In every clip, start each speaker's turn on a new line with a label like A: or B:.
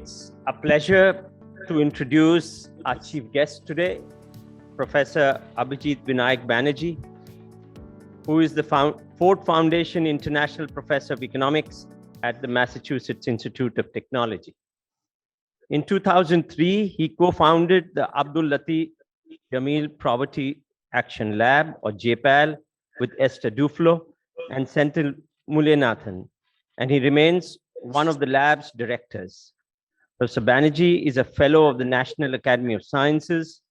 A: It's a pleasure to introduce our chief guest today, Professor Abhijit Banerjee, who is the Ford Foundation International Professor of Economics at the Massachusetts Institute of Technology. In 2003, he co-founded the Abdul Latif Jameel Poverty Action Lab, or JPAL, with Esther Duflo and Senthil Mullainathan, and he remains one of the lab's directors. Professor Banerjee is a fellow of the National Academy of Sciences,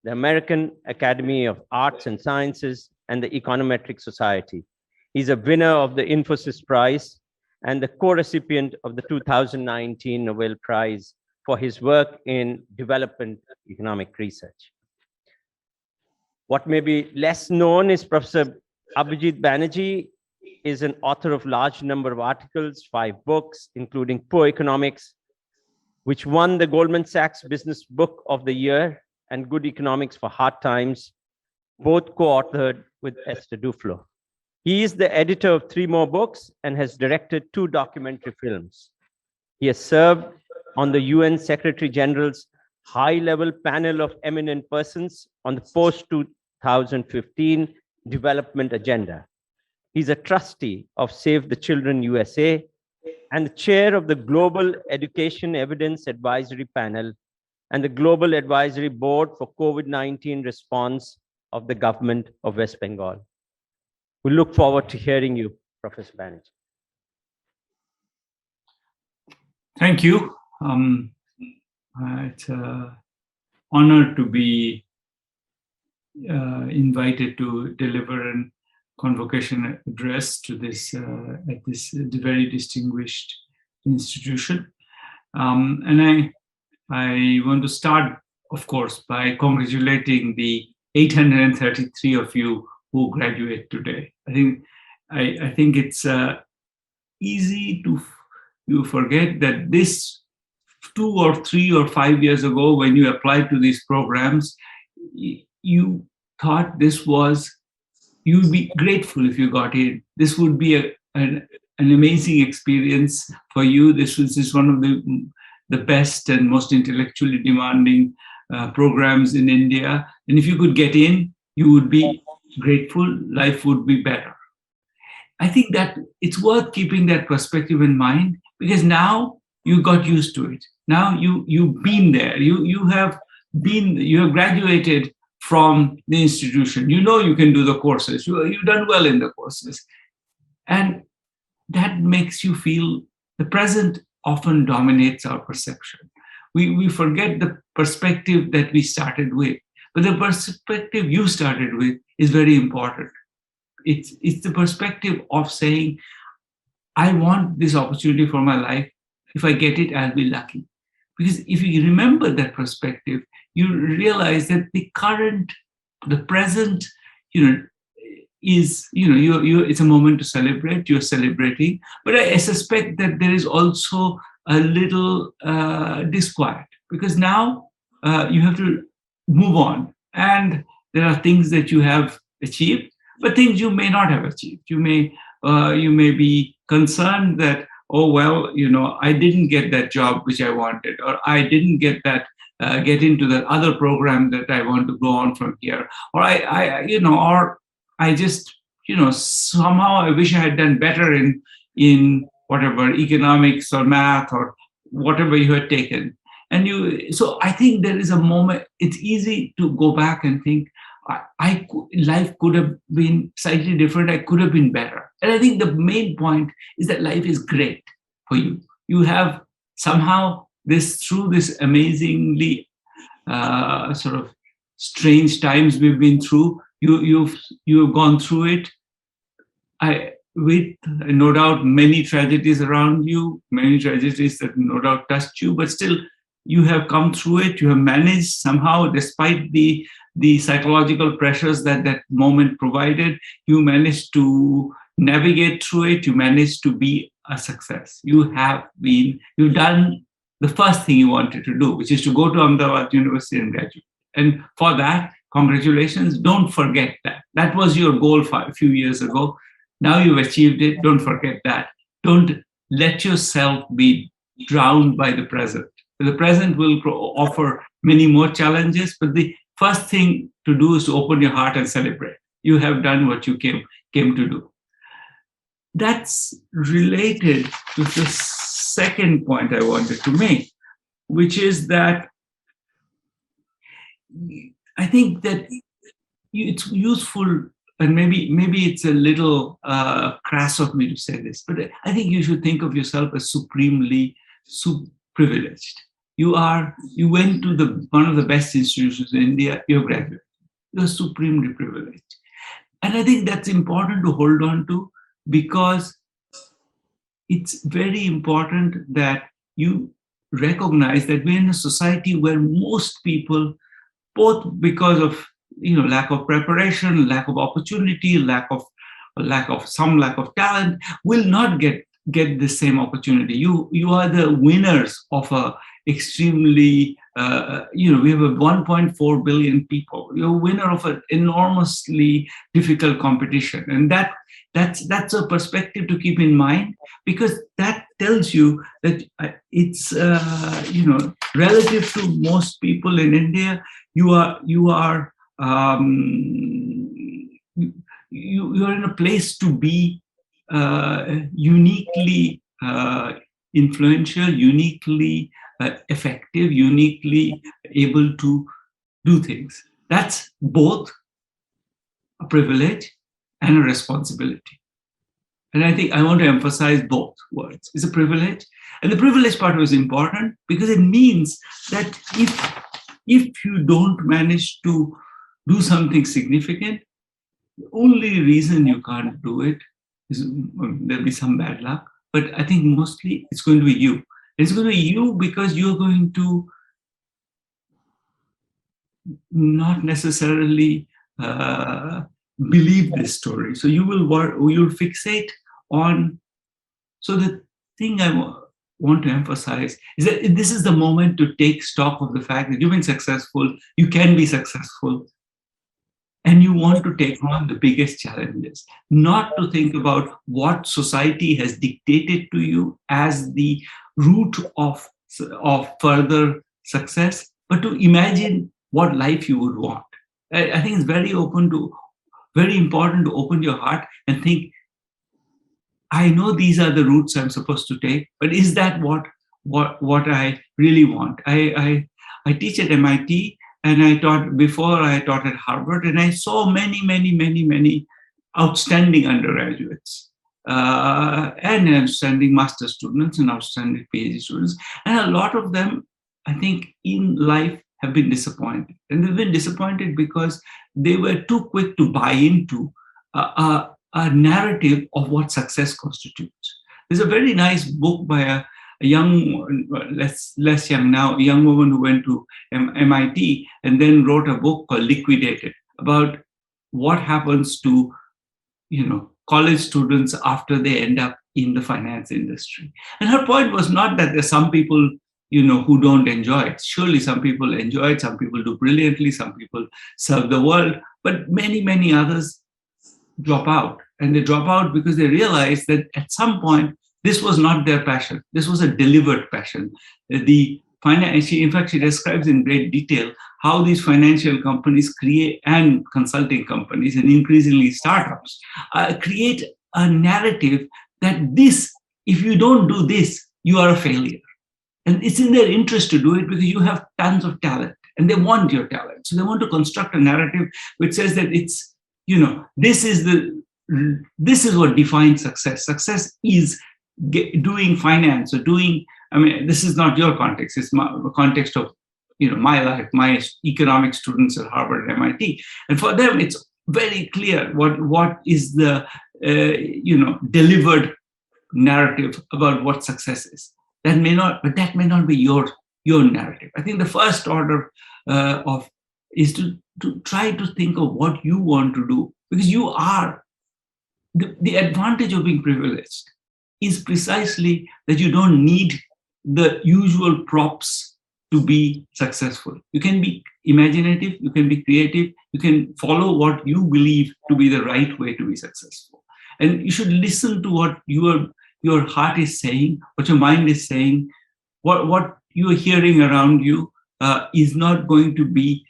A: the American Academy of Arts and Sciences, and the Econometric Society. He's a winner of the Infosys Prize and the co-recipient of the 2019 Nobel Prize for his work in development economic research. What may be less known is Professor Abhijit Banerjee is an author of large number of articles, 5 books, including Poor Economics, which won the Goldman Sachs Business Book of the Year, and Good Economics for Hard Times, both co-authored with Esther Duflo. He is the editor of 3 more books and has directed 2 documentary films. He has served on the UN Secretary General's high-level panel of eminent persons on the post-2015 development agenda. He's a trustee of Save the Children USA and the chair of the Global Education Evidence Advisory Panel and the Global Advisory Board for COVID-19 response of the government of West Bengal. We look forward to hearing you, Professor Banerjee.
B: Thank you. It's an honor to be invited to deliver a convocation address to this at this very distinguished institution. And I want to start, of course, by congratulating the 833 of you who graduate today. I think it's easy to you forget that this 2 or 3 or 5 years ago, when you applied to these programs, you thought this was, you'd be grateful if you got in. This would be an amazing experience for you. This is one of the best and most intellectually demanding programs in India. And if you could get in, you would be grateful, life would be better. I think that it's worth keeping that perspective in mind, because now you got used to it. Now you've been there. You have graduated from the institution. You know you can do the courses. You've done well in the courses. And that makes you feel the present often dominates our perception. We forget the perspective that we started with. But the perspective you started with is very important. It's the perspective of saying, I want this opportunity for my life. If I get it, I'll be lucky. Because if you remember that perspective, you realize that the present, is, it's a moment to celebrate. You're celebrating. But I suspect that there is also a little disquiet, because now you have to move on. And there are things that you have achieved, but things you may not have achieved. You may be concerned that, oh, well, I didn't get that job which I wanted, or I didn't get into the other program that I want to go on from here, or I just, somehow I wish I had done better in whatever, economics or math or whatever you had taken. So I think there is a moment, it's easy to go back and think, life could have been slightly different. I could have been better. And I think the main point is that life is great for you. You have somehow through this amazingly sort of strange times we've been through, you've gone through it. With no doubt many tragedies around you, many tragedies that no doubt touched you, but still you have come through it. You have managed somehow, despite the psychological pressures that moment provided, you managed to navigate through it. You managed to be a success. You've done the first thing you wanted to do, which is to go to Ahmedabad University and graduate. And for that, congratulations. Don't forget that. That was your goal a few years ago. Now you've achieved it. Don't forget that. Don't let yourself be drowned by the present. The present will offer many more challenges, but the first thing to do is to open your heart and celebrate. You have done what you came to do. That's related to the second point I wanted to make, which is that I think that it's useful, and maybe it's a little crass of me to say this, but I think you should think of yourself as supremely privileged. You went to one of the best institutions in India, you're graduate. You're supremely privileged. And I think that's important to hold on to, because it's very important that you recognize that we're in a society where most people, both because of lack of preparation, lack of opportunity, lack of talent, will not get the same opportunity. You are the winners of a extremely we have a 1.4 billion people. You're a winner of an enormously difficult competition, and that's a perspective to keep in mind, because that tells you that it's relative to most people in India, you are in a place to be uniquely influential, uniquely effective, uniquely able to do things. That's both a privilege and a responsibility. And I think I want to emphasize both words. It's a privilege, and the privilege part was important because it means that if you don't manage to do something significant, the only reason you can't do it is there'll be some bad luck, but I think mostly it's going to be you. It's going to be you because you're going to not necessarily believe this story. So you'll fixate on. So the thing I want to emphasize is that this is the moment to take stock of the fact that you've been successful, you can be successful, and you want to take on the biggest challenges, not to think about what society has dictated to you as the route of further success, but to imagine what life you would want. I think it's very important to open your heart and think, I know these are the routes I'm supposed to take, but is that what I really want? I teach at MIT, and I taught at Harvard, and I saw many outstanding undergraduates and outstanding master's students and outstanding PhD students. And a lot of them, I think, in life have been disappointed. And they've been disappointed because they were too quick to buy into a narrative of what success constitutes. There's a very nice book by a young, less young now, a young woman who went to MIT and then wrote a book called Liquidated, about what happens to college students after they end up in the finance industry. And her point was not that there's some people who don't enjoy it. Surely some people enjoy it, some people do brilliantly, some people serve the world, but many others drop out. And they drop out because they realize that at some point, this was not their passion. This was a delivered passion. In fact, she describes in great detail how these financial companies create, and consulting companies, and increasingly startups, create a narrative that if you don't do this, you are a failure. And it's in their interest to do it because you have tons of talent and they want your talent. So they want to construct a narrative which says that it's, this is what defines success. Success is doing finance or this is not your context. It's the context of, my life, my economic students at Harvard and MIT. And for them, it's very clear what is the, delivered narrative about what success is. That may not be your narrative. I think the first order is to try to think of what you want to do, because you are the advantage of being privileged is precisely that you don't need the usual props to be successful. You can be imaginative, you can be creative, you can follow what you believe to be the right way to be successful. And you should listen to what your heart is saying, what your mind is saying, what you're hearing around you is not going to be,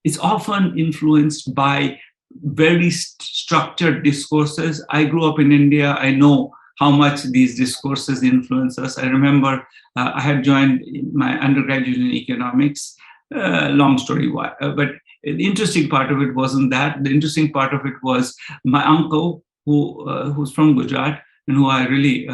B: it's often influenced by very structured discourses. I grew up in India. I know how much these discourses influence us. I remember I had joined my undergraduate in economics. Long story why, but the interesting part of it wasn't that. The interesting part of it was my uncle, who's from Gujarat and who I really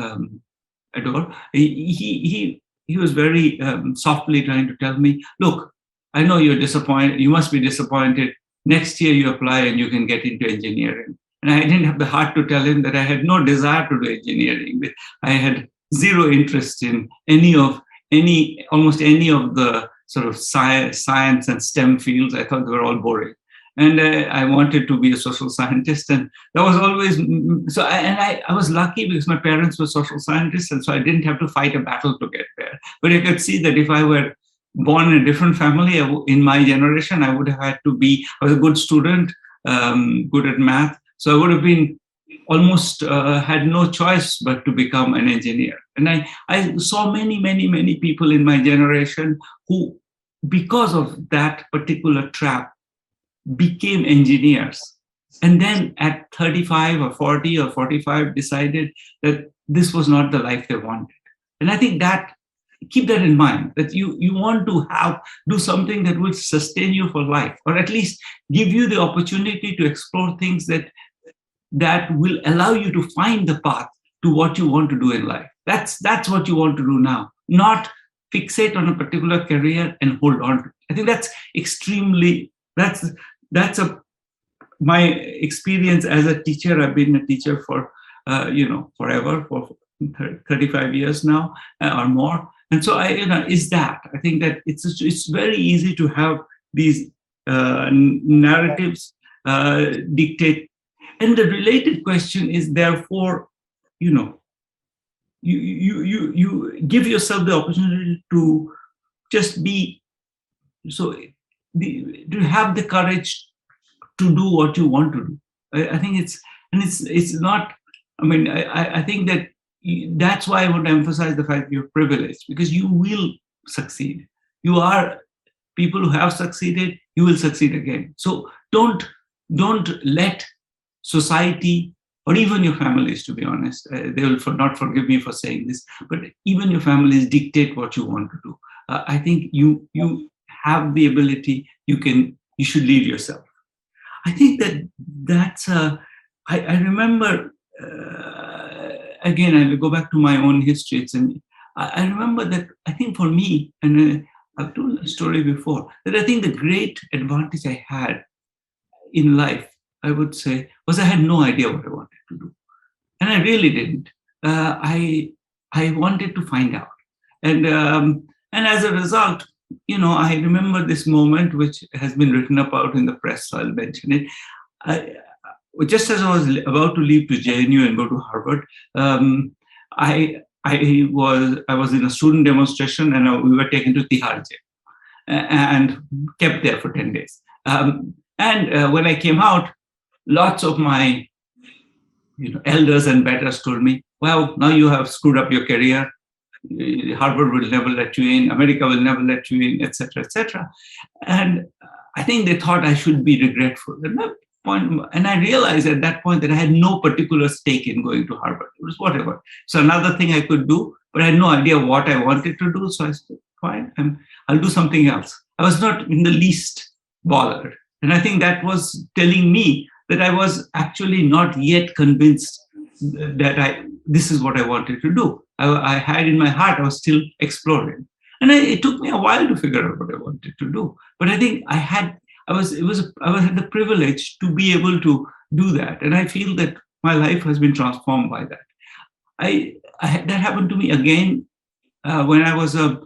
B: adore. He was very softly trying to tell me, look, I know you're disappointed. You must be disappointed. Next year you apply and you can get into engineering. And I didn't have the heart to tell him that I had no desire to do engineering. I had zero interest in almost any of the sort of science and STEM fields. I thought they were all boring. And I wanted to be a social scientist. And that was always, I was lucky because my parents were social scientists. And so I didn't have to fight a battle to get there. But I could see that if I were born in a different family, in my generation, I would have had to be, I was a good student, good at math. So I would have been almost had no choice but to become an engineer. And I saw many people in my generation who, because of that particular trap, became engineers. And then at 35 or 40 or 45, decided that this was not the life they wanted. And I think that, keep that in mind, that you want to do something that will sustain you for life, or at least give you the opportunity to explore things that will allow you to find the path to what you want to do in life. That's what you want to do now, not fixate on a particular career and hold on to it. I think that's extremely, that's my experience as a teacher. I've been a teacher for forever, for 35 years now or more. And so I think that it's very easy to have these narratives dictate. And the related question is, therefore, you give yourself the opportunity to just be, to have the courage to do what you want to do. I think it's not, I think that that's why I want to emphasize the fact that you're privileged, because you will succeed. You are people who have succeeded, you will succeed again. So don't let society, or even your families, to be honest, they will not forgive me for saying this, but even your families dictate what you want to do. I think you have the ability, you should lead yourself. I think that's I remember, again, I will go back to my own history. I remember that, I think for me, and I've told the story before, that I think the great advantage I had in life, I would say, was I had no idea what I wanted to do. And I really didn't. I wanted to find out. And as a result, I remember this moment, which has been written about in the press, so I'll mention it. Just as I was about to leave to JNU and go to Harvard, I was in a student demonstration, and we were taken to Tihar jail and kept there for 10 days. And when I came out, lots of my elders and betters told me, well, now you have screwed up your career. Harvard will never let you in. America will never let you in, etc., etc. And I think they thought I should be regretful. At that point, and I realized at that point that I had no particular stake in going to Harvard. It was whatever. So another thing I could do, but I had no idea what I wanted to do. So I said, fine, I'll do something else. I was not in the least bothered. And I think that was telling me that I was actually not yet convinced that this is what I wanted to do. I had in my heart, I was still exploring. And it took me a while to figure out what I wanted to do. But I think I had the privilege to be able to do that. And I feel that my life has been transformed by that. That happened to me again when I was an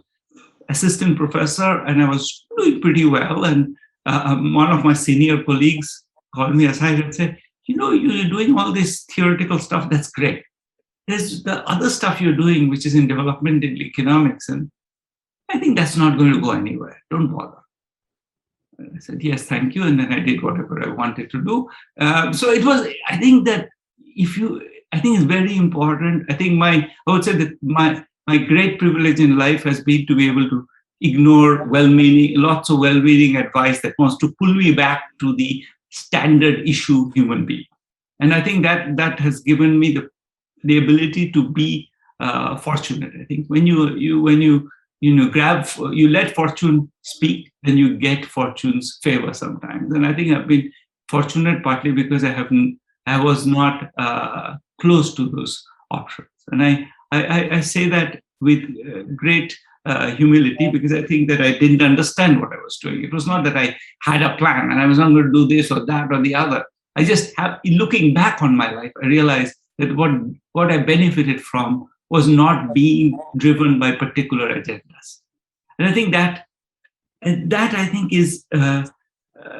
B: assistant professor, and I was doing pretty well. And one of my senior colleagues called me aside and said, you're doing all this theoretical stuff, that's great. There's the other stuff you're doing, which is in developmental economics, and I think that's not going to go anywhere. Don't bother. I said, yes, thank you. And then I did whatever I wanted to do. So it was, I think that I think it's very important. I think I would say that my great privilege in life has been to be able to ignore lots of well-meaning advice that wants to pull me back to the standard issue human being. And I think that has given me the ability to be fortunate. I think when you let fortune speak, then you get fortune's favor sometimes. And I think I've been fortunate partly because I was not close to those options. And I say that with great humility, because I think that I didn't understand what I was doing. It was not that I had a plan and I was not going to do this or that or the other. I just looking back on my life, I realized that what I benefited from was not being driven by particular agendas. And I think that I think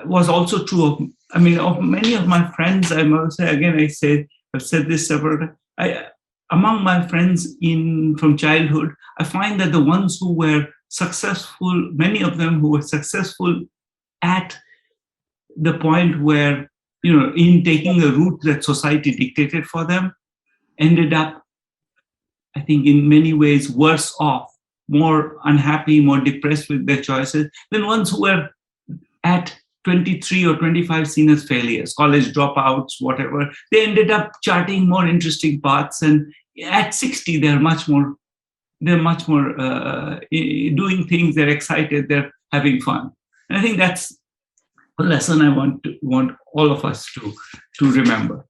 B: was also true of many of my friends. I must say again, I've said this several times. Among my friends from childhood, I find that the ones who were successful, many of them who were successful at the point where, in taking a route that society dictated for them, ended up, I think, in many ways worse off, more unhappy, more depressed with their choices than ones who were at 23 or 25 seen as failures, college dropouts, whatever. They ended up charting more interesting paths, and at 60, they're much more doing things. They're excited. They're having fun. And I think that's a lesson I want all of us to remember.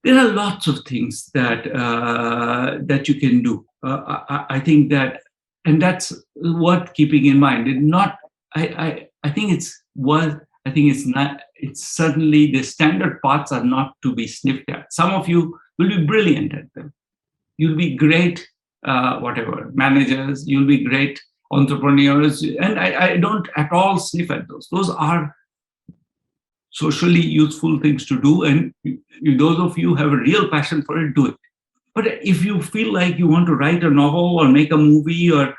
B: There are lots of things that you can do. I think that, and that's worth keeping in mind. I think it's not. It's certainly the standard paths are not to be sniffed at. Some of you will be brilliant at them. You'll be great, managers. You'll be great entrepreneurs, and I don't at all sniff at those. Those are socially useful things to do, and those of you who have a real passion for it, do it. But if you feel like you want to write a novel or make a movie or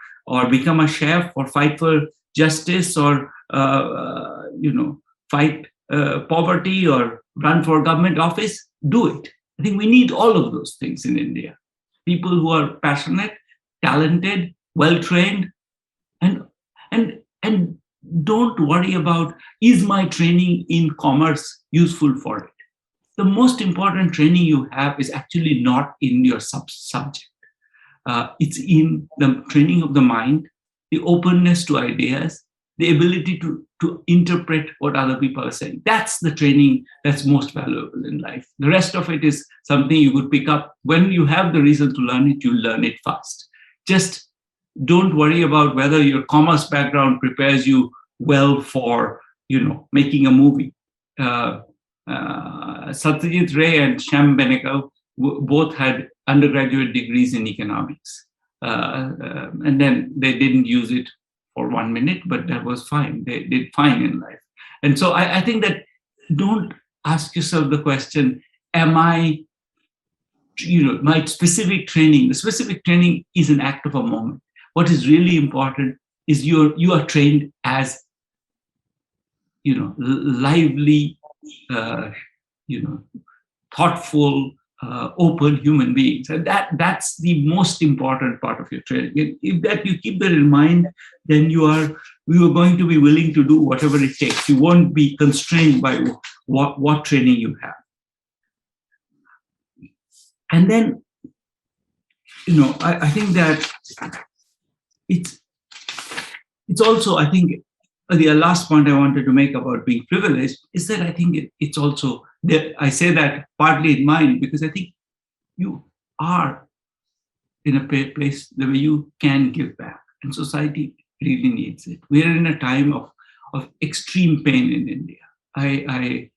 B: become a chef or fight for justice or fight poverty or run for government office, do it. I think we need all of those things in India. People who are passionate, talented, well-trained, and don't worry about, is my training in commerce useful for it? The most important training you have is actually not in your subject. It's in the training of the mind, the openness to ideas, the ability to interpret what other people are saying. That's the training that's most valuable in life. The rest of it is something you could pick up. When you have the reason to learn it, you learn it fast. Just don't worry about whether your commerce background prepares you well for, making a movie. Satyajit Ray and Shyam Benegal both had undergraduate degrees in economics. And then they didn't use it for 1 minute, but that was fine. They did fine in life. And so I think that don't ask yourself the question, am I, my specific training? The specific training is an act of a moment. What is really important is you are trained as, lively, thoughtful, open human beings. And that's the most important part of your training. If that you keep that in mind, then you are going to be willing to do whatever it takes. You won't be constrained by what training you have. And then, I think that it's also, I think, the last point I wanted to make about being privileged is that I think it's also, I say that partly in mind because I think you are in a place where you can give back, and society really needs it. We are in a time of extreme pain in India. I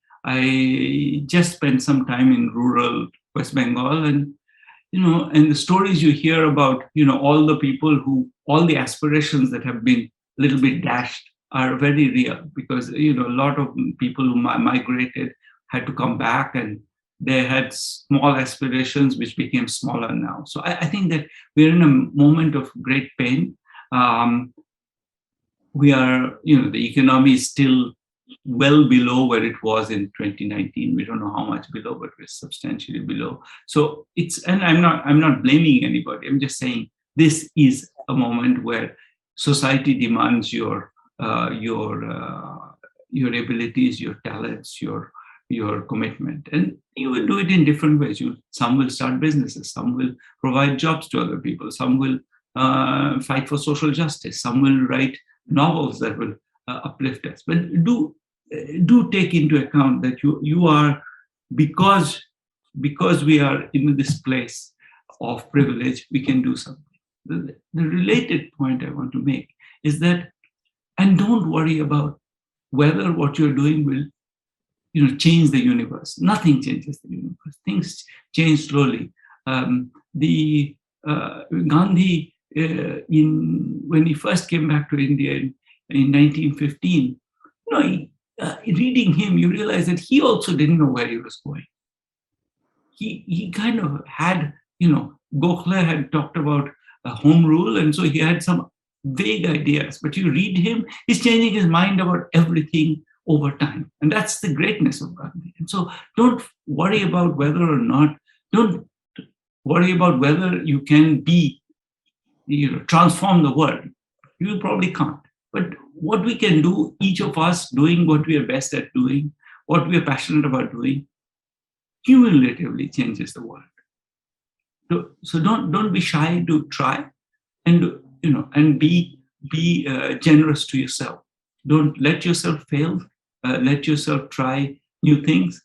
B: just spent some time in rural West Bengal, and and the stories you hear about, all the people all the aspirations that have been a little bit dashed are very real, because a lot of people who migrated had to come back, and they had small aspirations which became smaller now. So I think that we're in a moment of great pain. We are, the economy is still well below where it was in 2019. We don't know how much below, but we're substantially below. So and I'm not blaming anybody. I'm just saying this is a moment where society demands your abilities, your talents, your commitment, and you will do it in different ways. Some will start businesses, some will provide jobs to other people, some will fight for social justice, some will write novels that will uplift us. But do take into account that you are, because we are in this place of privilege, we can do something. The related point I want to make is that, and don't worry about whether what you're doing will change the universe. Nothing changes the universe. Things change slowly. Gandhi, when he first came back to India in 1915, reading him, you realize that he also didn't know where he was going. He kind of had, Gokhale had talked about home rule, and so he had some vague ideas. But you read him, he's changing his mind about everything over time. And that's the greatness of Gandhi. And so don't worry about whether or not, don't worry about whether you can be, transform the world. You probably can't. But what we can do, each of us doing what we are best at doing, what we are passionate about doing, cumulatively changes the world. So don't be shy to try, and be generous to yourself. Don't let yourself fail. Let yourself try new things,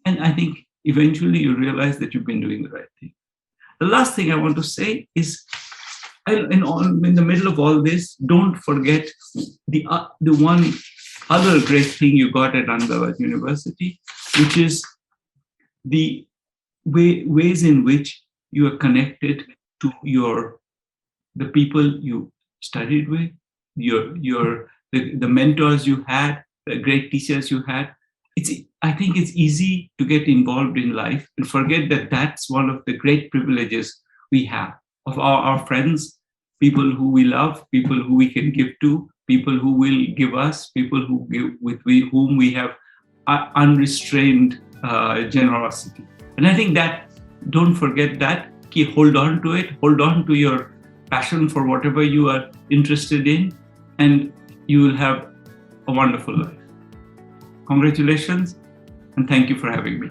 B: and I think eventually you realize that you've been doing the right thing. The last thing I want to say is, in the middle of all this, don't forget the one other great thing you got at Ahmedabad University, which is the ways in which you are connected to the people you studied with, the mentors you had, the great teachers you had. I think it's easy to get involved in life and forget that that's one of the great privileges we have, of our friends, people who we love, people who we can give to, people who will give us, people with whom we have unrestrained generosity. And I think that, don't forget that, hold on to it, hold on to your passion for whatever you are interested in, and you will have a wonderful life. Congratulations, and thank you for having me.